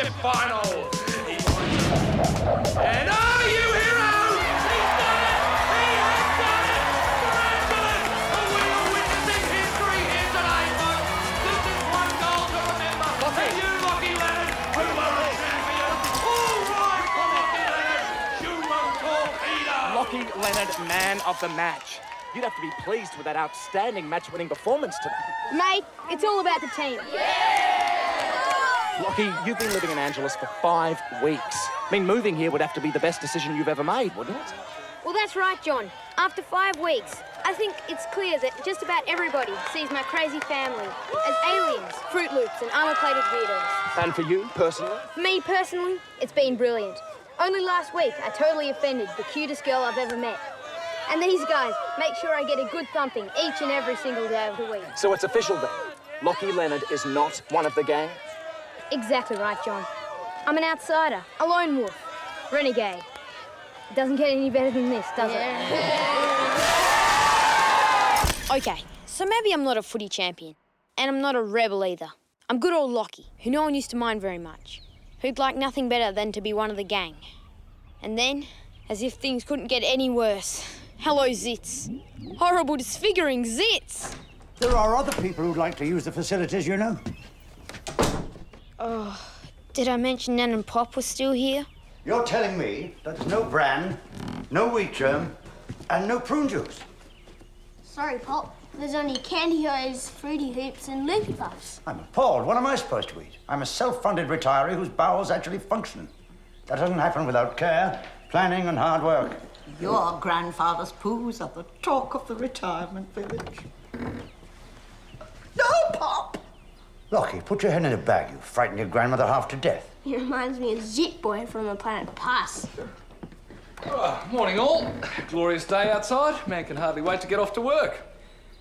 championship final. And are you heroes? He's done it! He has done it! Miraculous! The wheel witnessing history here tonight, folks. This is one goal to remember. For you, Lockie Leonard, who are a champion. All right for Lockie Leonard. Humo torpedo. Lockie Leonard, man of the match. You'd have to be pleased with that outstanding match-winning performance today. Mate, it's all about the team. Lockie, you've been living in Angeles for 5 weeks. I mean, moving here would have to be the best decision you've ever made, wouldn't it? Well, that's right, John. After 5 weeks, I think it's clear that just about everybody sees my crazy family as aliens, Fruit Loops and armor-plated weirdos. And for you, personally? For me, personally, it's been brilliant. Only last week, I totally offended the cutest girl I've ever met. And these guys make sure I get a good thumping each and every single day of the week. So it's official then? Lockie Leonard is not one of the gang? Exactly right, John. I'm an outsider, a lone wolf, renegade. It doesn't get any better than this, does it? Okay, so maybe I'm not a footy champion, and I'm not a rebel either. I'm good old Lockie, who no one used to mind very much, who'd like nothing better than to be one of the gang. And then, as if things couldn't get any worse, hello, zits. Horrible, disfiguring zits. There are other people who'd like to use the facilities, you know. Oh, did I mention Nan and Pop were still here? You're telling me that there's no bran, no wheat germ, and no prune juice? Sorry, Pop. There's only candy hose, fruity hoops, and loopy puffs. I'm appalled. What am I supposed to eat? I'm a self-funded retiree whose bowels actually function. That doesn't happen without care, planning, and hard work. Your grandfather's poos are the talk of the retirement village. No, Pop! Lockie, put your head in a bag. You frightened your grandmother half to death. He reminds me of Zit Boy from the planet Pass. Morning all. Glorious day outside. Man can hardly wait to get off to work.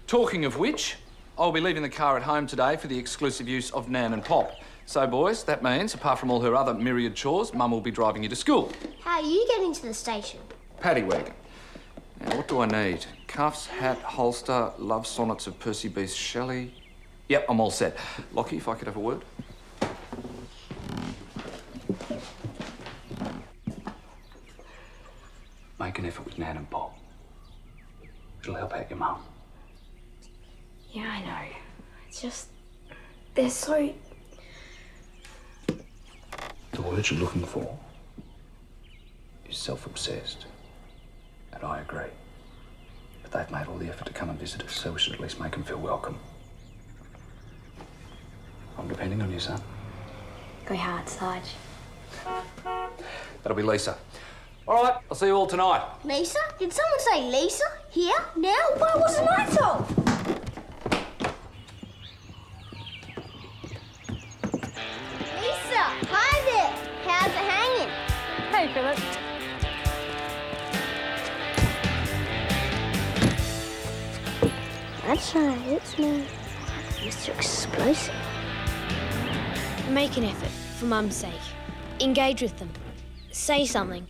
Talking of which, I'll be leaving the car at home today for the exclusive use of Nan and Pop. So, boys, that means, apart from all her other myriad chores, Mum will be driving you to school. How are you getting to the station? Paddy wagon. Now, what do I need? Cuffs, hat, holster, love sonnets of Percy Bysshe Shelley. Yep, I'm all set. Lockie, if I could have a word. Make an effort with Nan and Pop. It'll help out your mum. Yeah, I know. It's just... they're so... The word you're looking for is self-obsessed. And I agree. But they've made all the effort to come and visit us, so we should at least make them feel welcome. I'm depending on you, son. Go hard, Sarge. That'll be Lisa. All right, I'll see you all tonight. Lisa? Did someone say Lisa? Here? Now? Why wasn't I told? Lisa! Hi there! How's it hanging? Hey, Philip. That's right, it's me. Mr. Explosive. Make an effort, for Mum's sake. Engage with them. Say something.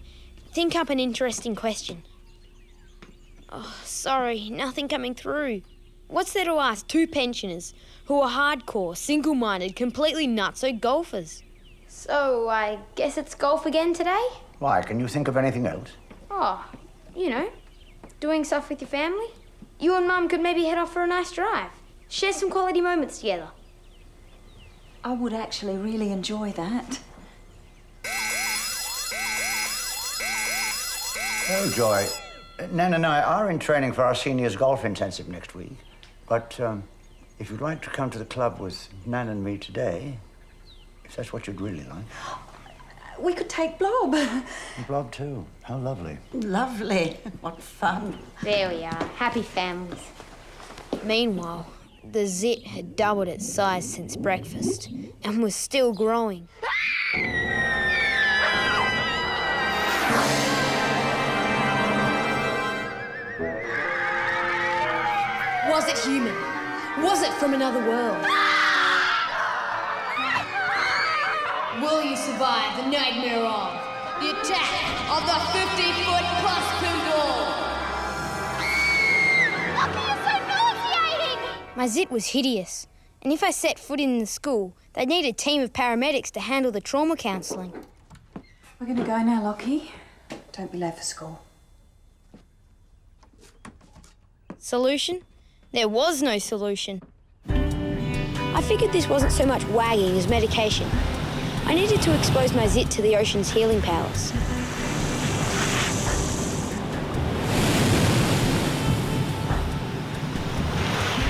Think up an interesting question. Oh, sorry, nothing coming through. What's there to ask two pensioners who are hardcore, single-minded, completely nutso golfers? So, I guess it's golf again today? Why, can you think of anything else? Oh, you know, doing stuff with your family. You and Mum could maybe head off for a nice drive. Share some quality moments together. I would actually really enjoy that. Oh, Joy. Nan and I are in training for our seniors golf intensive next week. But if you'd like to come to the club with Nan and me today, if that's what you'd really like. We could take Blob. And Blob too. How lovely. Lovely. What fun. There we are, happy families. Meanwhile, the zit had doubled its size since breakfast and was still growing. Was it human? Was it from another world? Will you survive the nightmare of the attack of the 50-foot plus pinball? Lockie, you're so nauseating! My zit was hideous, and if I set foot in the school, They need a team of paramedics to handle the trauma counselling. We're going to go now, Lockie. Don't be late for school. Solution? There was no solution. I figured this wasn't so much wagging as medication. I needed to expose my zit to the ocean's healing powers.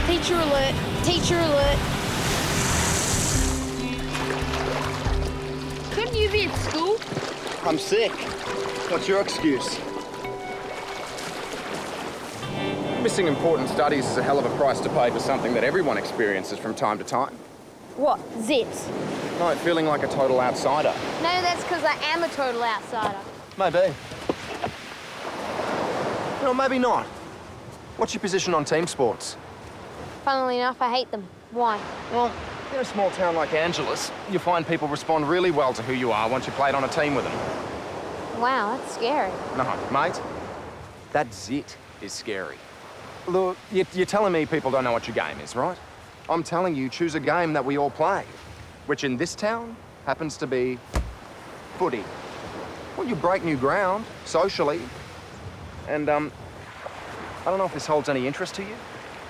Teacher alert! Teacher alert! Couldn't you be at school? I'm sick. What's your excuse? Missing important studies is a hell of a price to pay for something that everyone experiences from time to time. What? Zits? No, feeling like a total outsider. No, that's because I am a total outsider. Maybe. Well, maybe not. What's your position on team sports? Funnily enough, I hate them. Why? Well, in a small town like Angeles, you find people respond really well to who you are once you played on a team with them. Wow, that's scary. No, mate, that zit is scary. Look, you're telling me people don't know what your game is, right? I'm telling you, choose a game that we all play, which in this town happens to be footy. Well, you break new ground, socially. And, I don't know if this holds any interest to you,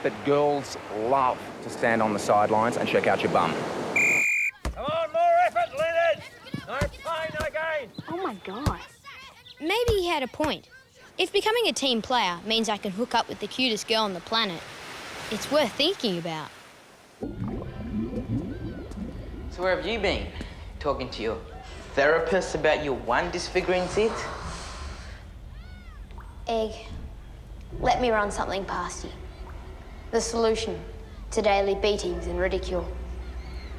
but girls love to stand on the sidelines and check out your bum. Come on, more effort, Leonard! No pain, no gain! Oh my God. Maybe he had a point. If becoming a team player means I can hook up with the cutest girl on the planet, it's worth thinking about. So where have you been? Talking to your therapist about your one disfiguring zit? Egg, let me run something past you. The solution to daily beatings and ridicule.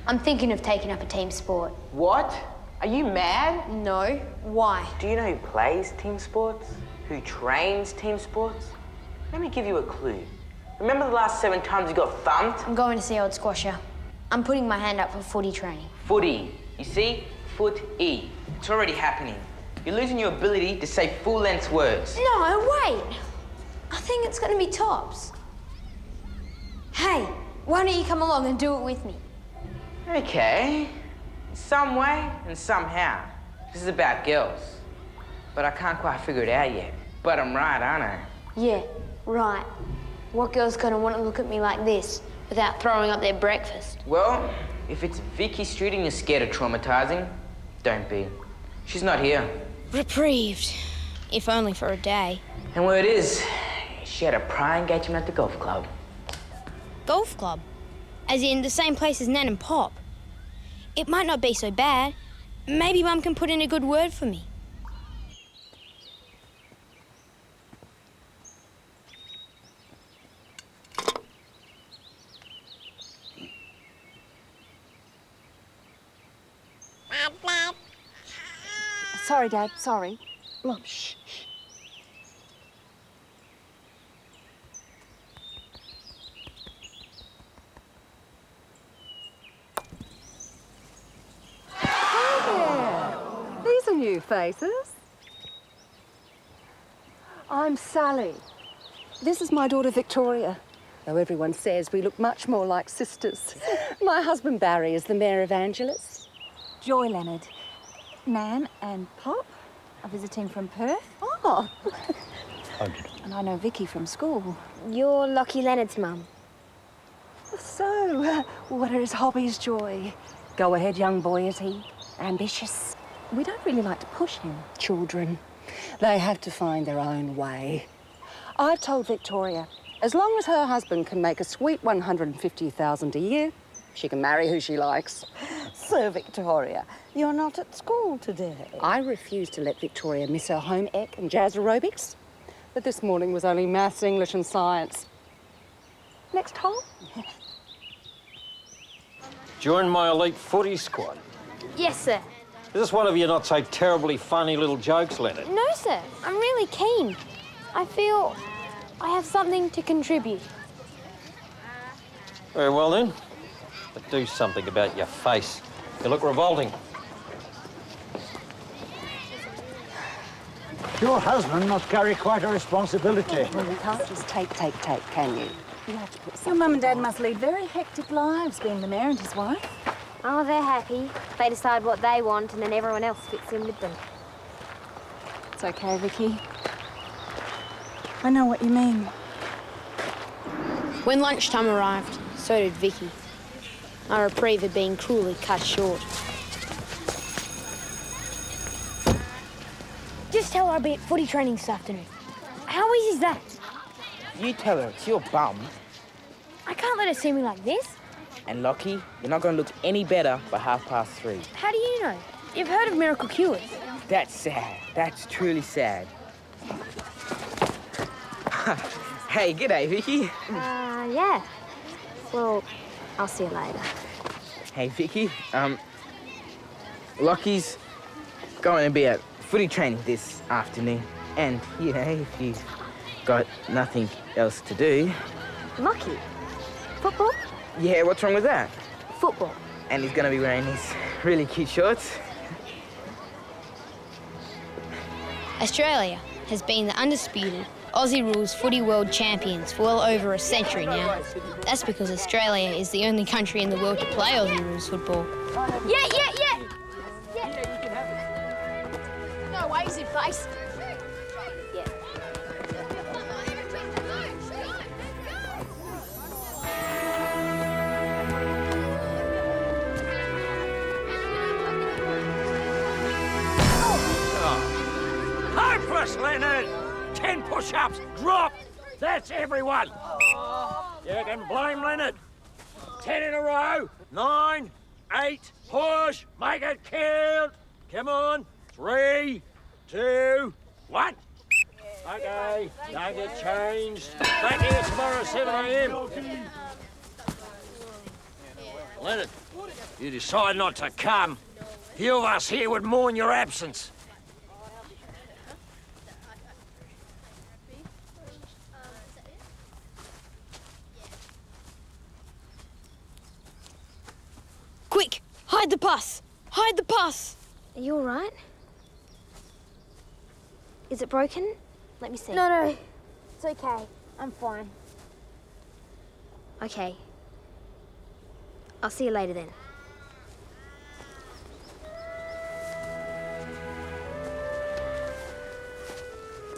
I'm thinking of taking up a team sport. What? Are you mad? No. Why? Do you know who plays team sports? Who trains team sports? Let me give you a clue. Remember the last 7 times you got thumped? I'm going to see old squasher. I'm putting my hand up for footy training. Footy. You see? Foot-E. It's already happening. You're losing your ability to say full-length words. No, wait. I think it's going to be tops. Hey, why don't you come along and do it with me? Okay. Some way and somehow. This is about girls. But I can't quite figure it out yet. But I'm right, aren't I? Yeah, right. What girl's going to want to look at me like this without throwing up their breakfast? Well, if it's Vicky Street and you're scared of traumatizing, don't be. She's not here. Reprieved. If only for a day. And word is, she had a prior engagement at the golf club. Golf club? As in the same place as Nan and Pop. It might not be so bad. Maybe Mum can put in a good word for me. Sorry, Dad, sorry. Mum, shh. These are new faces. I'm Sally. This is my daughter Victoria, though everyone says we look much more like sisters. My husband Barry is the mayor of Angeles. Joy Leonard. Nan and Pop are visiting from Perth. Oh. And I know Vicky from school. You're Lockie Leonard's mum. So, what are his hobbies, Joy? Go ahead, young boy, is he? Ambitious? We don't really like to push him. Children, they have to find their own way. I've told Victoria, as long as her husband can make a sweet $150,000 a year, she can marry who she likes. So, Victoria, you're not at school today. I refuse to let Victoria miss her home ec and jazz aerobics, but this morning was only maths, English and science. Next hole? Join my elite footy squad. Yes, sir. Is this one of your not so terribly funny little jokes, Leonard? No, sir. I'm really keen. I feel I have something to contribute. Very well then. But do something about your face. You look revolting. Your husband must carry quite a responsibility. Well, you can't just take, can you? You have to put Your something mum and dad on. must lead very hectic lives, being the mayor and his wife. Oh, they're happy. They decide what they want and then everyone else fits in with them. It's okay, Vicky. I know what you mean. When lunchtime arrived, so did Vicky. Our reprieve had been cruelly cut short. Just tell her I'll be at footy training this afternoon. How easy is that? You tell her it's your bum. I can't let her see me like this. And Lockie, you're not going to look any better by 3:30. How do you know? You've heard of miracle cures. That's sad. That's truly sad. Hey, g'day, Vicky. Yeah. Well, I'll see you later. Hey, Vicky. Lockie's going to be at footy training this afternoon. And, you know, if you've got nothing else to do... Lockie? Football? Yeah, what's wrong with that? Football. And he's going to be wearing these really cute shorts. Australia has been the undisputed Aussie rules footy world champions for well over a century now. That's because Australia is the only country in the world to play Aussie rules football. Yeah. No way, is it face? Yeah. Hopeless, Leonard! 10 push-ups, drop! That's everyone! You can blame Leonard. 10 in a row, 9, 8, push, make it count! Come on, 3, 2, 1. Okay, don't get changed. Back here tomorrow, 7 a.m. Leonard, you decide not to come. Few of us here would mourn your absence. Quick! Hide the bus! Hide the bus! Are you all right? Is it broken? Let me see. No. It's okay. I'm fine. Okay. I'll see you later then.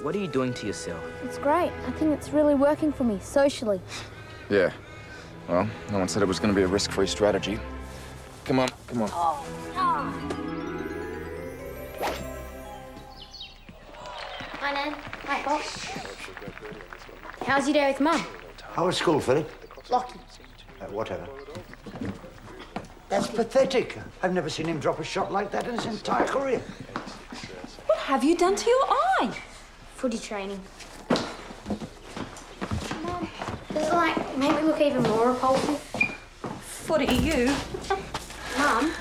What are you doing to yourself? It's great. I think it's really working for me, socially. Yeah. Well, no one said it was going to be a risk-free strategy. Come on. Hi, Nan. Hi, Pop. How's your day with Mum? How was school, Philip? Lockie. Whatever. That's pathetic. I've never seen him drop a shot like that in his entire career. What have you done to your eye? Footy training. Mum, does it, like, make me look even more repulsive? Footy, you? Mum?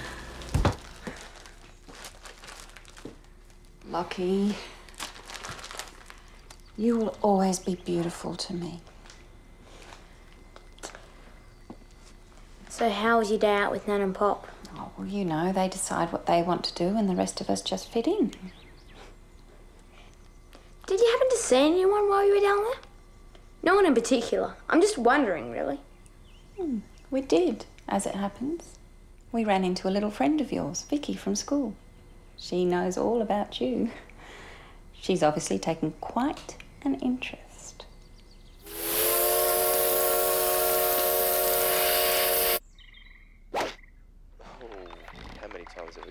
Lockie, you will always be beautiful to me. So how was your day out with Nan and Pop? Oh, well, you know, they decide what they want to do and the rest of us just fit in. Did you happen to see anyone while you were down there? No one in particular. I'm just wondering, really. We did, as it happens. We ran into a little friend of yours, Vicky, from school. She knows all about you. She's obviously taken quite an interest.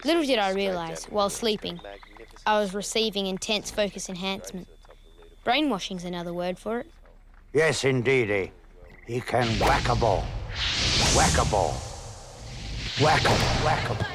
Little did I realise, while sleeping, I was receiving intense focus enhancement. Brainwashing's another word for it. Yes, indeedy. He can whack a ball. Whack a ball. Whack a ball. Whack a ball.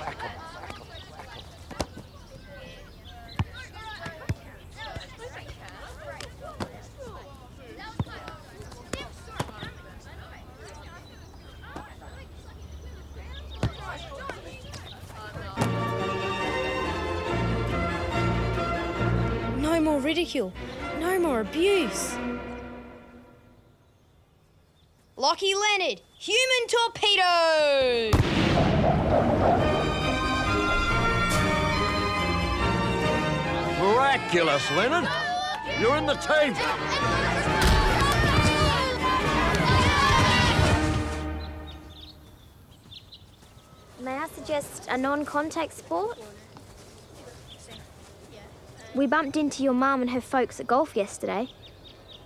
No more ridicule. No more abuse. Lockie Leonard, human torpedo! Miraculous, Leonard. You're in the team. May I just a non-contact sport? We bumped into your mum and her folks at golf yesterday.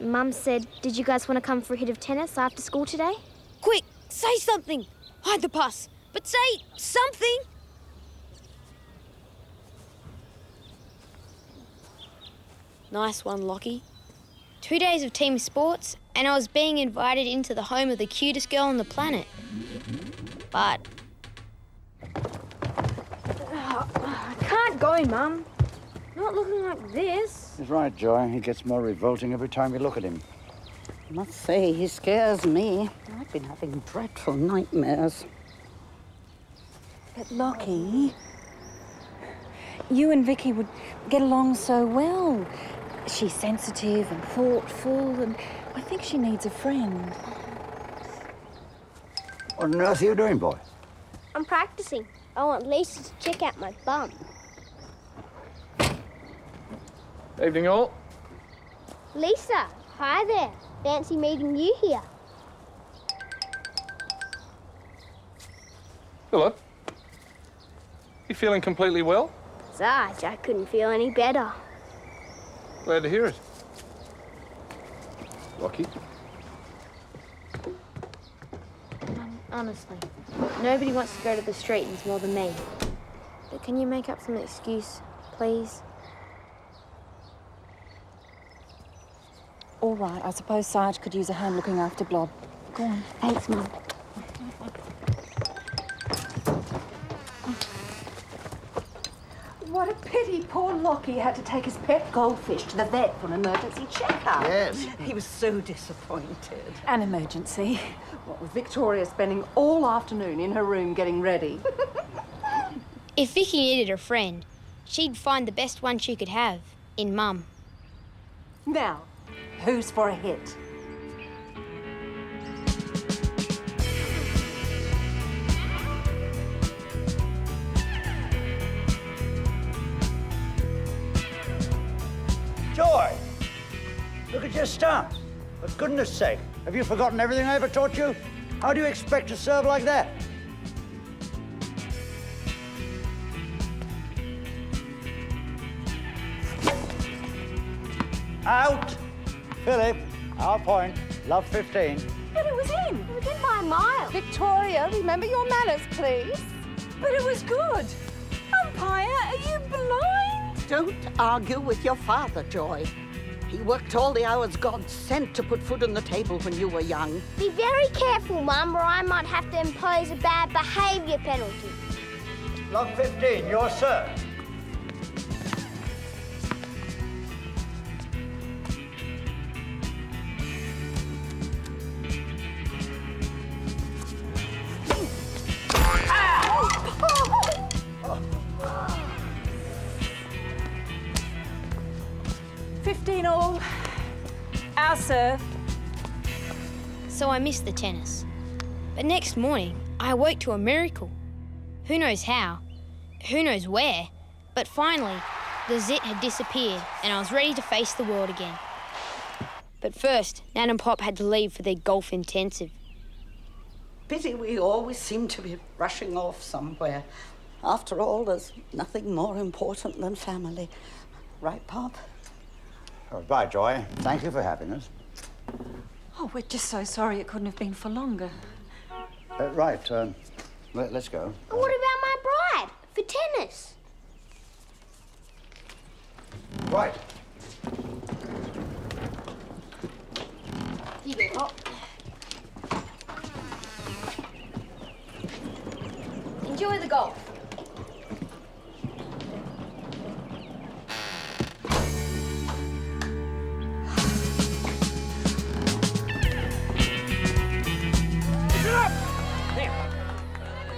Mum said, did you guys want to come for a hit of tennis after school today? Quick, say something! Hide the pus, but say something! Nice one, Lockie. 2 days of team sports, and I was being invited into the home of the cutest girl on the planet. But I can't go, Mum. Not looking like this. He's right, Joy. He gets more revolting every time you look at him. I must say, he scares me. I've been having dreadful nightmares. But Lockie, you and Vicky would get along so well. She's sensitive and thoughtful, and I think she needs a friend. What on earth are you doing, boy? I'm practicing. I want Lisa to check out my bum. Evening all. Lisa, hi there. Fancy meeting you here. Hello. You feeling completely well? Sarge, I couldn't feel any better. Glad to hear it. Lockie? Honestly, nobody wants to go to the Streetons more than me. But can you make up some excuse, please? All right, I suppose Sarge could use a hand looking after Blob. Go on. Thanks, Mum. What a pity poor Lockie had to take his pet goldfish to the vet for an emergency checkup. Yes. He was so disappointed. An emergency. What with Victoria spending all afternoon in her room getting ready. If Vicky needed a friend, she'd find the best one she could have in Mum. Now, who's for a hit? Joy! Look at your stump. For goodness sake, have you forgotten everything I ever taught you? How do you expect to serve like that? Out! Philip, our point. Love 15. But it was in. It was in by a mile. Victoria, remember your manners, please. But it was good. Umpire, are you blind? Don't argue with your father, Joy. He worked all the hours God sent to put food on the table when you were young. Be very careful, Mum, or I might have to impose a bad behaviour penalty. Love 15, your serve. All. Our serve. So I missed the tennis. But next morning, I awoke to a miracle. Who knows how? Who knows where? But finally, the zit had disappeared and I was ready to face the world again. But first, Nan and Pop had to leave for their golf intensive. Pity we always seem to be rushing off somewhere. After all, there's nothing more important than family. Right, Pop? Oh, bye, Joy. Thank you for having us. Oh, we're just so sorry it couldn't have been for longer. Right, let's go. What about my bride for tennis? Right. You go, Pop. Enjoy the golf.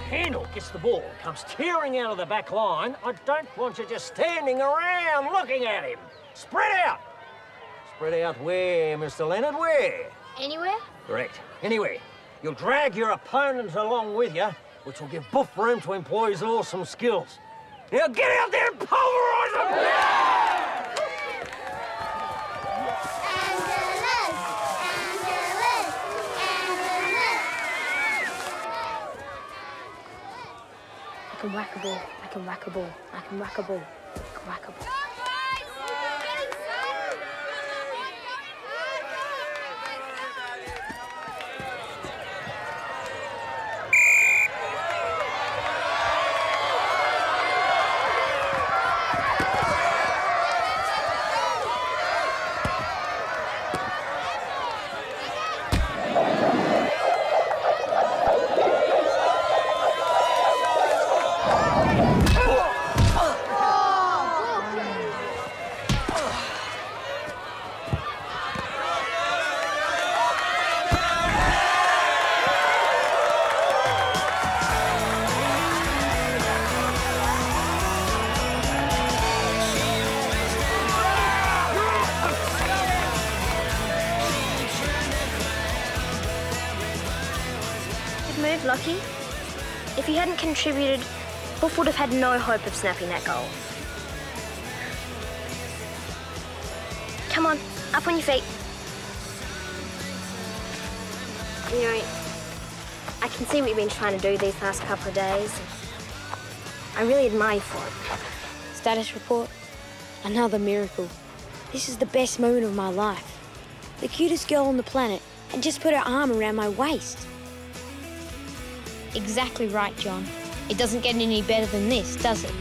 Handle gets the ball, comes tearing out of the back line. I don't want you just standing around looking at him. Spread out. Spread out where, Mr. Leonard, where? Anywhere? Correct. Anyway, you'll drag your opponent along with you, which will give Buff room to employ his awesome skills. Now get out there and pulverise them! Yeah! can whack a ball. I can whack a ball. I can whack a ball. I can whack a ball. Move, Lockie. If you hadn't contributed, Buff would have had no hope of snapping that goal. Come on, up on your feet. You know, I can see what you've been trying to do these last couple of days. I really admire you for it. Status report. Another miracle. This is the best moment of my life. The cutest girl on the planet had just put her arm around my waist. Exactly right, John. It doesn't get any better than this, does it?